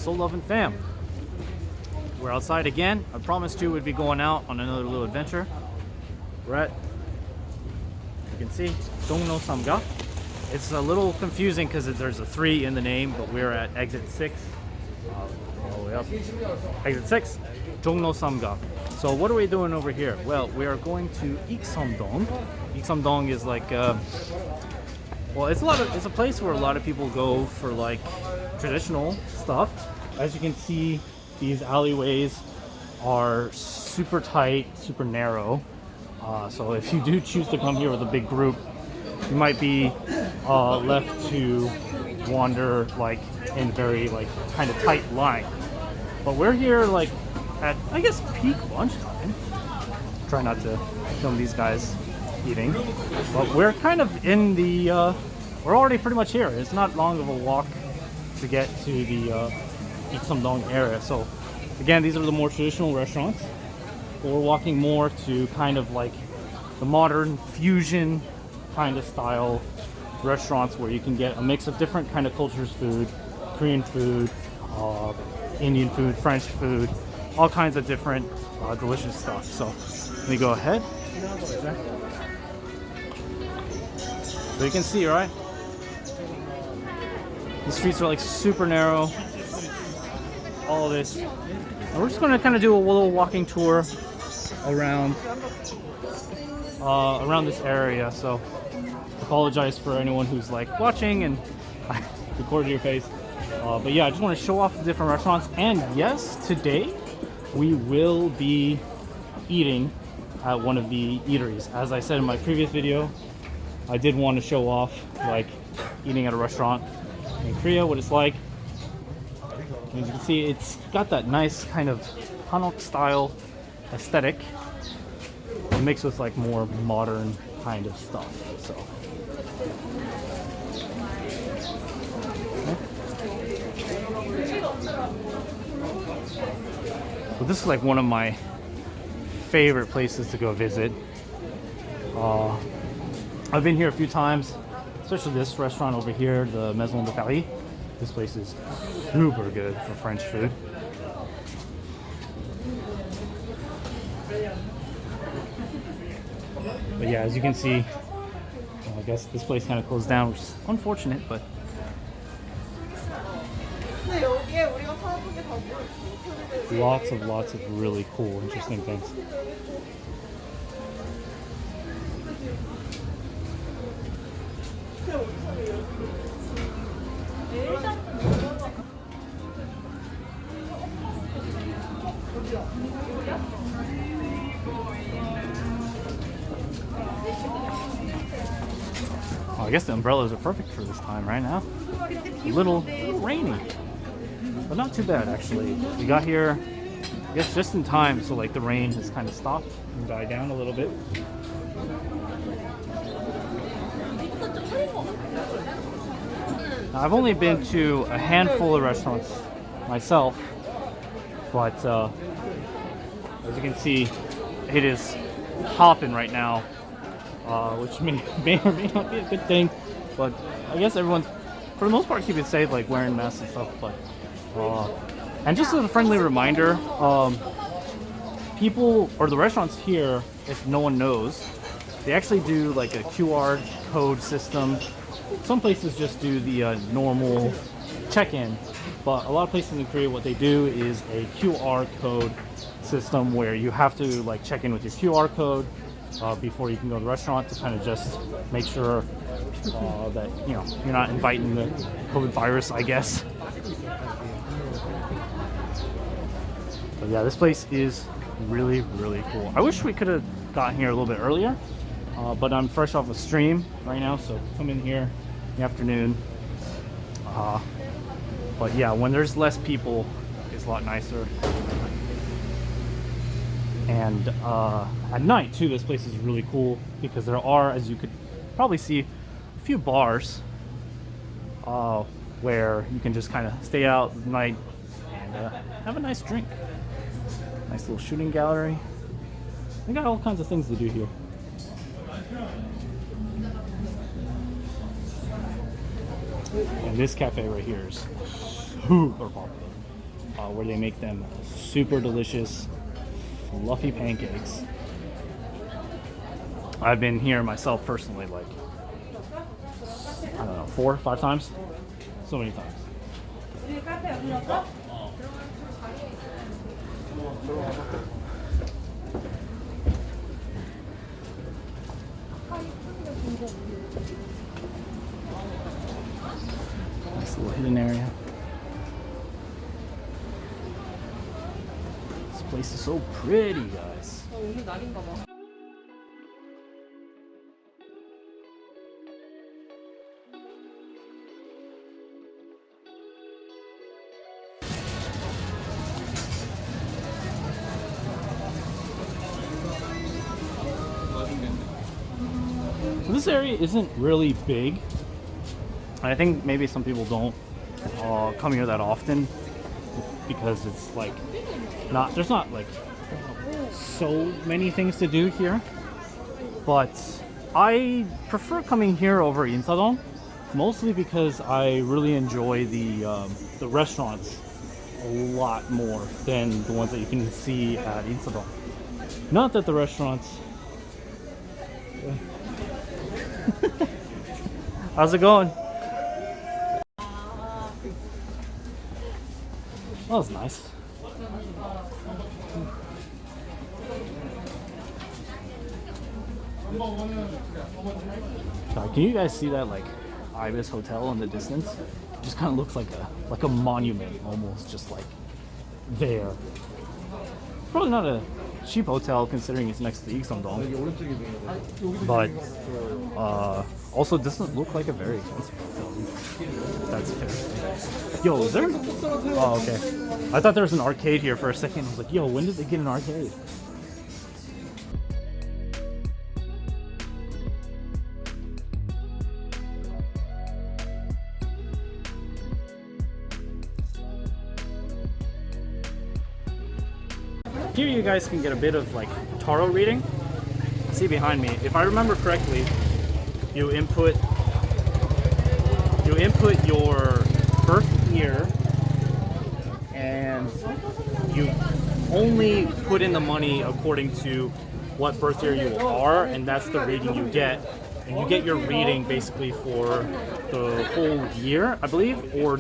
Soul Loving Fam. We're outside again. I promised you we'd be going out on another little adventure. We're at, you can see, Dongno Samga. It's a little confusing because there's a 3 in the name, but we're at exit 6. All the way up. Exit 6, Dongno Samga. So what are we doing over here? Well, we are going to Ikseondong. Ikseondong is like, well, it's a place where a lot of people go for like traditional stuff. As you can see, these alleyways are super tight, super narrow. So if you do choose to come here with a big group, you might be left to wander like in very like kind of tight line. But we're here like at, I guess, peak lunchtime. Try not to film these guys eating, but we're kind of in the we're already pretty much here. It's not long of a walk to get to the Ikseondong area. So again, these are the more traditional restaurants, but we're walking more to kind of like the modern fusion kind of style restaurants where you can get a mix of different kind of cultures food, Korean food, Indian food, French food, all kinds of different delicious stuff. So let me go ahead. So you can see, right? The streets are like super narrow. All of this. And we're just going to kind of do a little walking tour around around this area. So apologize for anyone who's like watching and I recorded your face. But yeah, I just want to show off the different restaurants. And yes, today we will be eating at one of the eateries. As I said in my previous video, I did want to show off like eating at a restaurant in Korea, what it's like. As you can see, it's got that nice kind of Hanok style aesthetic mixed with like more modern kind of stuff. So so this is like one of my favorite places to go visit. I've been here a few times, especially this restaurant over here, the Maison de Paris. This place is super good for French food. But yeah, as you can see, I guess this place kind of closed down, which is unfortunate, but lots of really cool, interesting things. I guess the umbrellas are perfect for this time right now. A little rainy, but not too bad actually. We got here, I guess, just in time, so like the rain has kind of stopped and died down a little bit. Now, I've only been to a handful of restaurants myself, but as you can see, it is hopping right now. Which may or may not be a good thing, but I guess everyone's, for the most part, keeping safe, like wearing masks and stuff. But and just as a friendly reminder, people or the restaurants here, if no one knows, they actually do like a QR code system. Some places just do the normal check-in, but a lot of places in Korea, what they do is a QR code system where you have to like check in with your QR code before you can go to the restaurant to kind of just make sure that you're not inviting the COVID virus, I guess. But yeah, this place is really, really cool. I wish we could have gotten here a little bit earlier, but I'm fresh off a stream right now, so come in here in the afternoon. But yeah, when there's less people, it's a lot nicer. And at night too, this place is really cool because there are, as you could probably see, a few bars where you can just kind of stay out at night and have a nice drink. Nice little shooting gallery. They got all kinds of things to do here. And this cafe right here is super popular. where they make them super delicious, fluffy pancakes. I've been here myself personally, like, I don't know, 4 or 5 times? So many times. Nice little hidden area. This place is so pretty, guys. So this area isn't really big. I think maybe some people don't come here that often because it's like there's not like so many things to do here. But I prefer coming here over Insadong, mostly because I really enjoy the restaurants a lot more than the ones that you can see at Insadong. Not that the restaurants. How's it going? That was nice. Can you guys see that like Ibis Hotel in the distance? It just kind of looks like a monument almost, just like there. Probably not a cheap hotel considering it's next to Ikseondong, but also doesn't look like a very expensive hotel. That's fair. Yo, is there? Oh, okay. I thought there was an arcade here for a second. I was like, yo, when did they get an arcade? Here you guys can get a bit of like tarot reading. See behind me. If I remember correctly, you input your birth year and you only put in the money according to what birth year you are, and that's the reading you get. And you get your reading basically for the whole year, I believe, or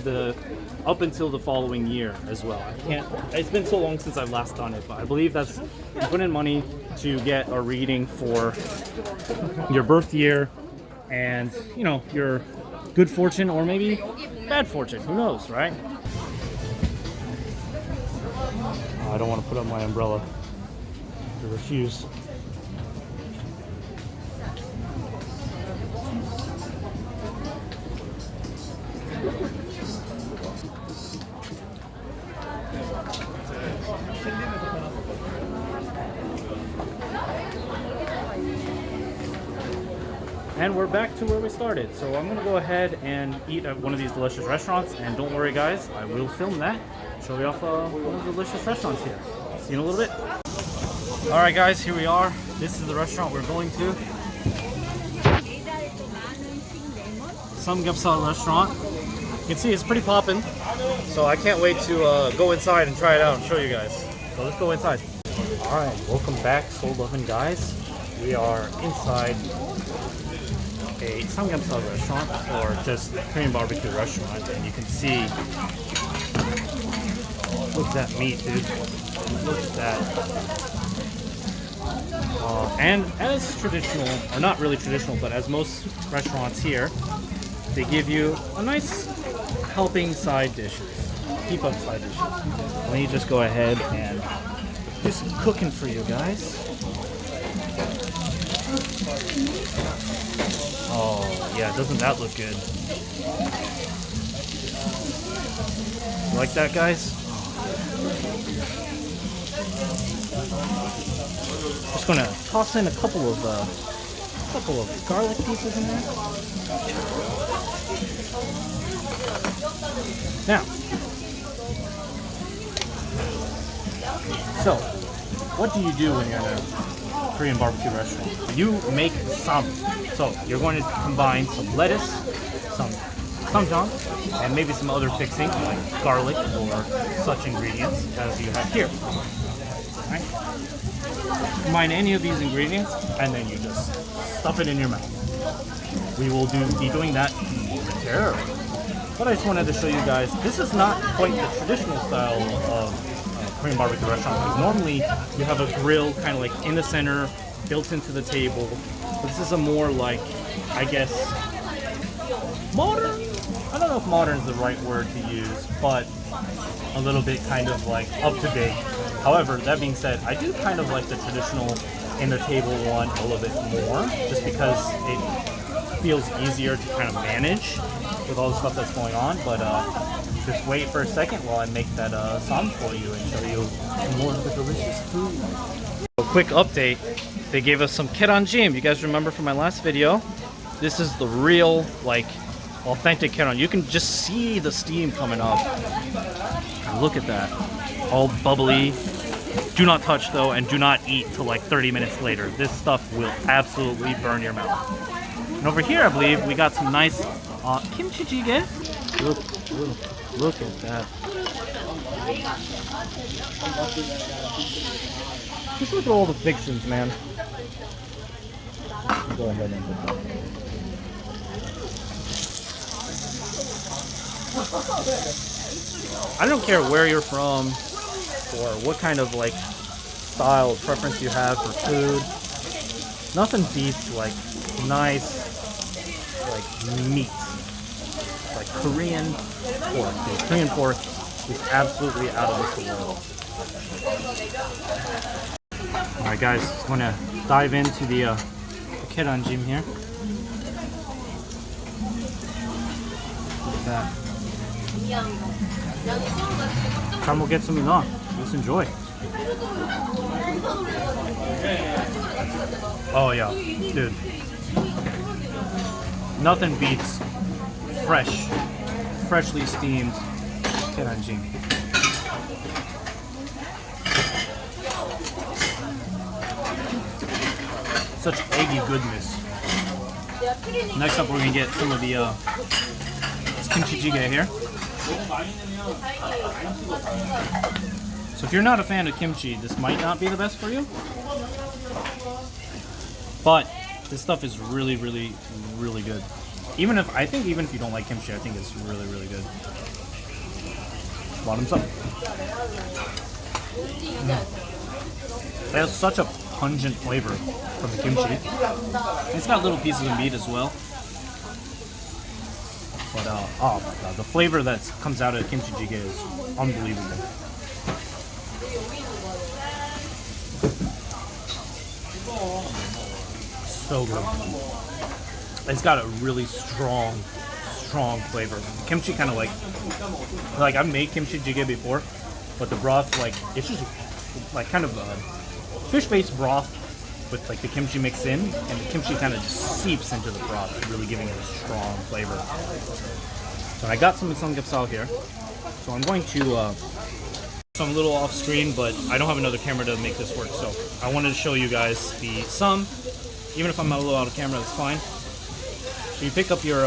up until the following year as well. It's been so long since I've last done it, but I believe that's, you put in money to get a reading for your birth year and, you know, your good fortune or maybe bad fortune, who knows, right? Oh, I don't want to put up my umbrella. I refuse. And we're back to where we started. So I'm gonna go ahead and eat at one of these delicious restaurants. And don't worry guys, I will film that. Show you off one of the delicious restaurants here. See you in a little bit. All right guys, here we are. This is the restaurant we're going to. Samgyeopsal restaurant. You can see it's pretty poppin'. So I can't wait to go inside and try it out and show you guys. So let's go inside. All right, welcome back, soul loving guys. We are inside a Samgyeopsal restaurant, or just Korean barbecue restaurant, and you can see, look at that meat, dude. Look at that. And as traditional, or not really traditional, but as most restaurants here, they give you a nice helping side dishes, keep up side dishes. Let me just go ahead and do some cooking for you guys. Oh, yeah, doesn't that look good? You like that, guys? Just gonna toss in a couple of garlic pieces in there. Now, so what do you do when you're in a Korean barbecue restaurant? You make sam. So you're going to combine some lettuce, some samjang, and maybe some other fixing like garlic or such ingredients as you have here. Right? Combine any of these ingredients and then you just stuff it in your mouth. We will be doing that momentarily. But I just wanted to show you guys, this is not quite the traditional style of Korean barbecue restaurant. Because normally you have a grill kind of like in the center, built into the table. But this is a more like, I guess, modern? I don't know if modern is the right word to use, but a little bit kind of like up to date. However, that being said, I do kind of like the traditional in the table one a little bit more, just because it feels easier to kind of manage with all the stuff that's going on. But just wait for a second while I make that sam for you and show you more of the delicious food. A quick update, they gave us some keranjim. You guys remember from my last video? This is the real, like, authentic keran. You can just see the steam coming up. Look at that. All bubbly. Do not touch though, and do not eat till like 30 minutes later. This stuff will absolutely burn your mouth. And over here, I believe, we got some nice kimchi jjigae. Look at that. Just look at all the fixings, man. Go ahead and put that. I don't care where you're from or what kind of like style preference you have for food. Nothing beats like nice like meat. Like Korean pork. Dude, Korean pork is absolutely out of this world. Alright guys, just want to dive into the keranjim here. Look at that. 잘 먹겠습니다. Let's enjoy. Oh yeah, dude. Nothing beats freshly steamed keranjim. Such eggy goodness. Next up, we're gonna get some of the kimchi jjigae here. So if you're not a fan of kimchi, this might not be the best for you. But this stuff is really, really, really good. Even if you don't like kimchi, I think it's really, really good. Bottoms up. It has such a pungent flavor from the kimchi. It's got little pieces of meat as well. But oh my god, the flavor that comes out of kimchi jjigae is unbelievable. So good. It's got a really strong flavor. Kimchi kind of like I've made kimchi jjigae before, but the broth, like, it's just like kind of a fish-based broth with like the kimchi mixed in, and the kimchi kind of just seeps into the broth, really giving it a strong flavor. So I got some samgyeopsal here. So I'm going to so I'm a little off screen, but I don't have another camera to make this work, so I wanted to show you guys the sum. Even if I'm a little out of camera, that's fine. So you pick up your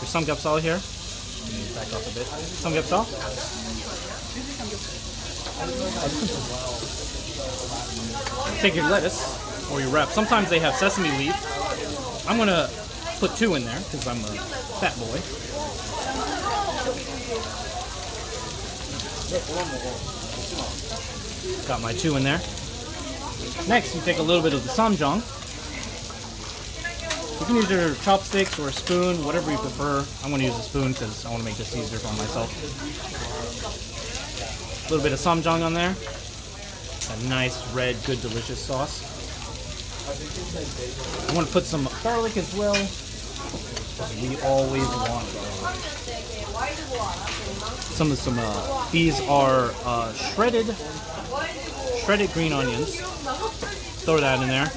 samgyeopsal here. Let me back off a bit. Samgyeopsal. Take your lettuce or your wrap. Sometimes they have sesame leaf. I'm gonna put 2 in there because I'm a fat boy. Got my 2 in there. Next, you take a little bit of the samjang. You can use your chopsticks or a spoon, whatever you prefer. I'm going to use a spoon because I want to make this easier for myself. A little bit of samjang on there. A nice red, good, delicious sauce. I'm going to put some garlic as well. We always want garlic. These are shredded green onions. Throw that in there.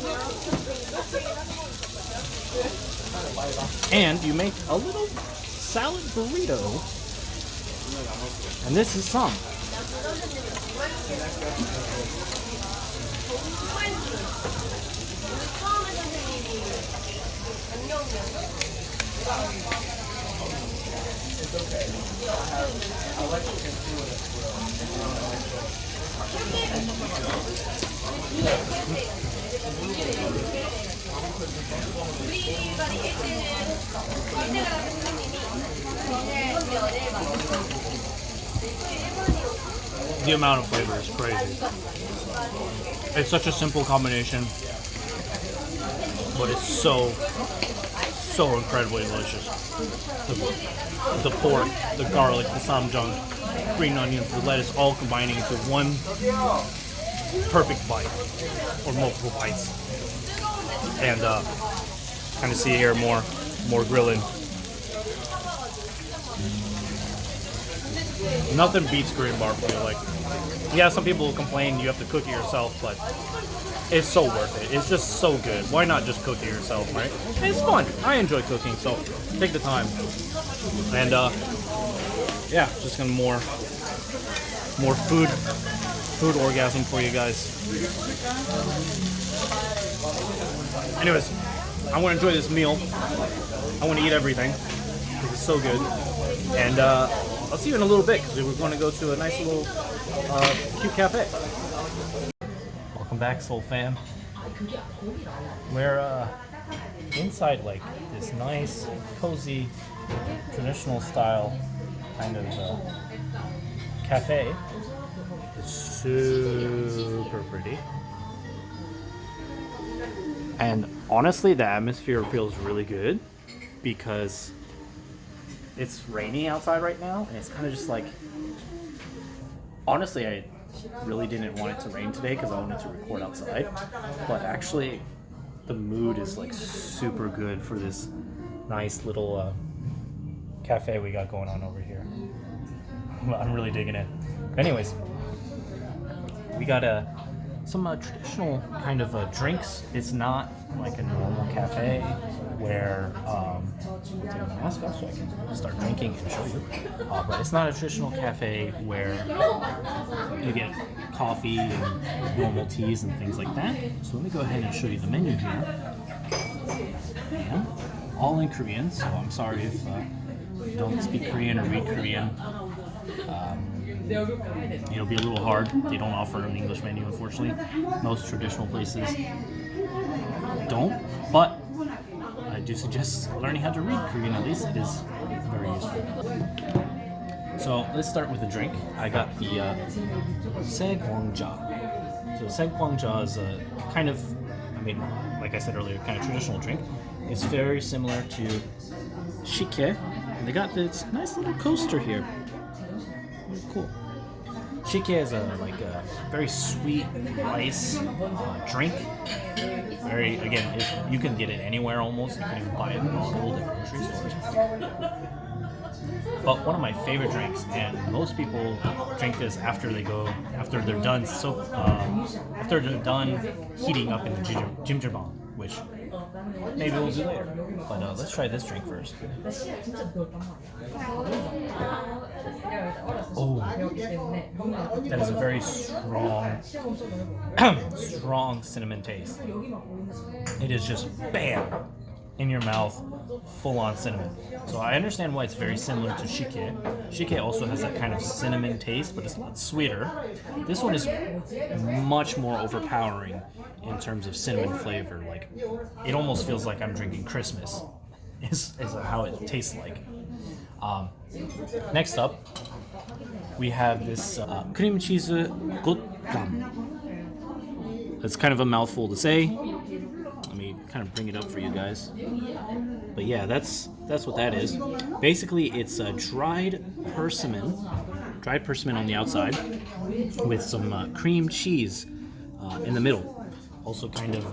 And you make a little salad burrito. And this is some. The amount of flavor is crazy. It's such a simple combination, but it's so incredibly delicious. The pork, the garlic, the samjang, green onions, the lettuce, all combining into one perfect bite, or multiple bites. And kind of see here more grilling. Nothing beats Korean barbecue. Like, yeah, some people will complain you have to cook it yourself, but it's so worth it. It's just so good. Why not just cook it yourself, right? And it's fun. I enjoy cooking, so take the time. And yeah, just gonna more food orgasm for you guys. Anyways, I want to enjoy this meal. I want to eat everything because it's so good. And I'll see you in a little bit because we're going to go to a nice little cute cafe. Welcome back, Soul Fam. We're inside like this nice, cozy, traditional style kind of cafe. It's super pretty. And honestly, the atmosphere feels really good because it's raining outside right now, and it's kind of just like, honestly, I really didn't want it to rain today because I wanted to record outside, but actually the mood is like super good for this nice little cafe we got going on over here. I'm really digging it. Anyways, we got some traditional kind of drinks. It's not like a normal cafe where I'll take my mask off so I can start drinking and show you. But it's not a traditional cafe where you get coffee and normal teas and things like that. So let me go ahead and show you the menu here. And all in Korean, so I'm sorry if you don't speak Korean or read Korean. It'll be a little hard. They don't offer an English menu, unfortunately. Most traditional places don't, but I do suggest learning how to read Korean at least. It is very useful. So let's start with the drink. I got the saegwangja. So saegwangja is a kind of, I mean, like I said earlier, kind of traditional drink. It's very similar to shike. And they got this nice little coaster here. Cool. Shike is a very sweet rice drink. Very, again, you can get it anywhere almost. You can even buy it bottled at grocery stores. But one of my favorite drinks, and most people drink this after they're done heating up in the jjimjilbang, which maybe we'll do later. But let's try this drink first. Oh, that is a very strong cinnamon taste. It is just bam in your mouth, full on cinnamon. So I understand why it's very similar to shike. Shike also has that kind of cinnamon taste, but it's a lot sweeter. This one is much more overpowering in terms of cinnamon flavor. Like, it almost feels like I'm drinking Christmas. Is how it tastes like. Next up, we have this cream cheese gutgam. It's kind of a mouthful to say. Let me kind of bring it up for you guys. But yeah, that's what that is. Basically, it's a dried persimmon on the outside with some cream cheese in the middle. Also kind of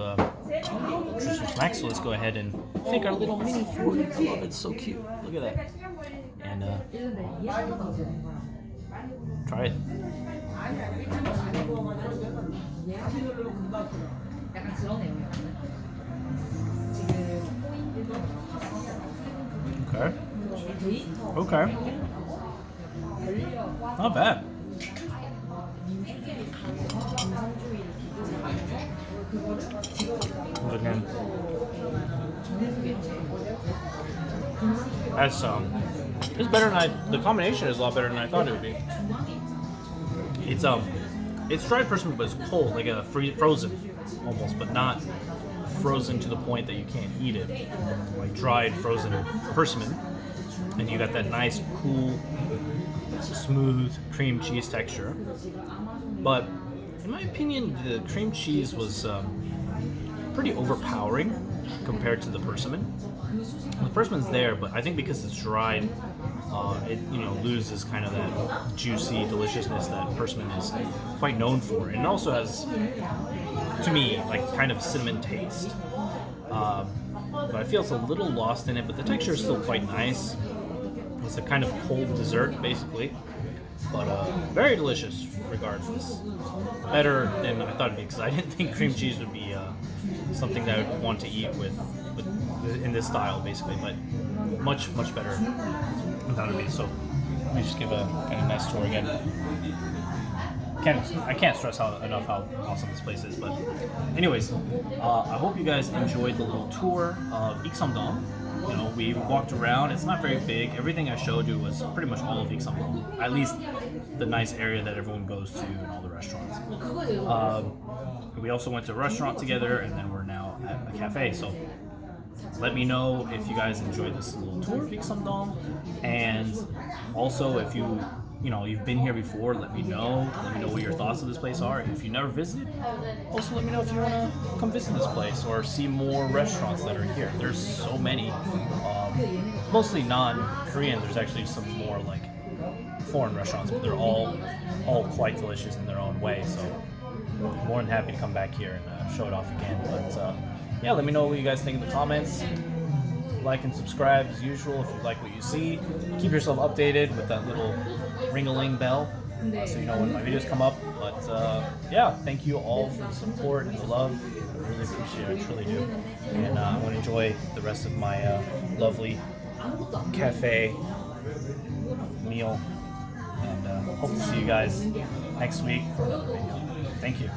traditional snack, so let's go ahead and take our little mini food. I love it, it's so cute. Look at that. And try it. Okay. Not bad. Again, that's It's better than the combination is a lot better than I thought it would be. It's dried persimmon, but it's cold, like a frozen almost, but not frozen to the point that you can't eat it. Like dried frozen persimmon, and you got that nice, cool, smooth cream cheese texture. But in my opinion, the cream cheese was pretty overpowering compared to the persimmon. The persimmon's there, but I think because it's dried, it loses kind of that juicy deliciousness that persimmon is quite known for. And it also has, to me, like kind of cinnamon taste. But I feel it's a little lost in it, but the texture is still quite nice. It's a kind of cold dessert, basically, but very delicious regardless. Better than I thought it'd be, because I didn't think cream cheese would be something that I would want to eat with in this style, basically, but much better than that would be. So let me just give a kind of nice tour again. I can't stress enough how awesome this place is. But anyways, I hope you guys enjoyed the little tour of Ikseondong. We walked around. It's not very big. Everything I showed you was pretty much all of Ikseondong, at least the nice area that everyone goes to and all the restaurants. We also went to a restaurant together, and then we're now at a cafe. So let me know if you guys enjoyed this little tour of Ikseondong, and also if you've been here before, let me know what your thoughts of this place are. If you never visited, also let me know if you want to come visit this place or see more restaurants that are here. There's so many, mostly non-Korean. There's actually some more like foreign restaurants, but they're all quite delicious in their own way. So I'm more than happy to come back here and show it off again. But yeah, let me know what you guys think in the comments. Like and subscribe as usual if you like what you see. Keep yourself updated with that little ring-a-ling bell so you know when my videos come up. But yeah, thank you all for the support and the love. I really appreciate it, I truly do. And I want to enjoy the rest of my lovely cafe meal. And hope to see you guys next week for another video. Thank you.